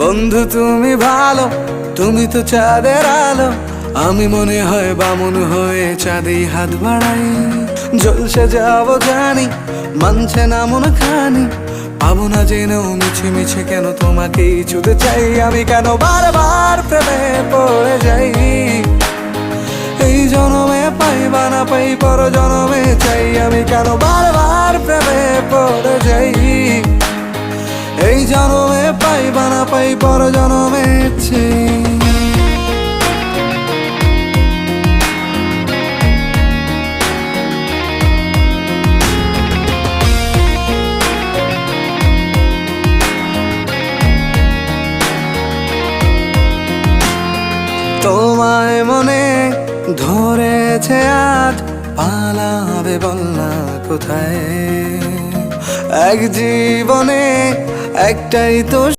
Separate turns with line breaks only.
বন্ধু তুমি ভালো, তুমি তো চাঁদের আলো। আমি মনে হয় বামুন হয়ে চাঁদে হাত বাড়াই। জলসে যাবো জানি, মানছে না মন খানি। পাবো না জেনেও মিছে মিছে কেন তোমাকেই ছুতে চাই। আমি কেন বারবার প্রেমে পড়ে যাই। এই জনমে পাই বা না পাই, পর জনমে চাই। আমি কেন বারবার প্রেমে পড়ে যাই। এই জনমে পাই বা না পাই, পর জনমে চাই। তোমায় মনে ধরেছে আজ, পালাবে বল না কোথায়। এক জীবনে একটাই তো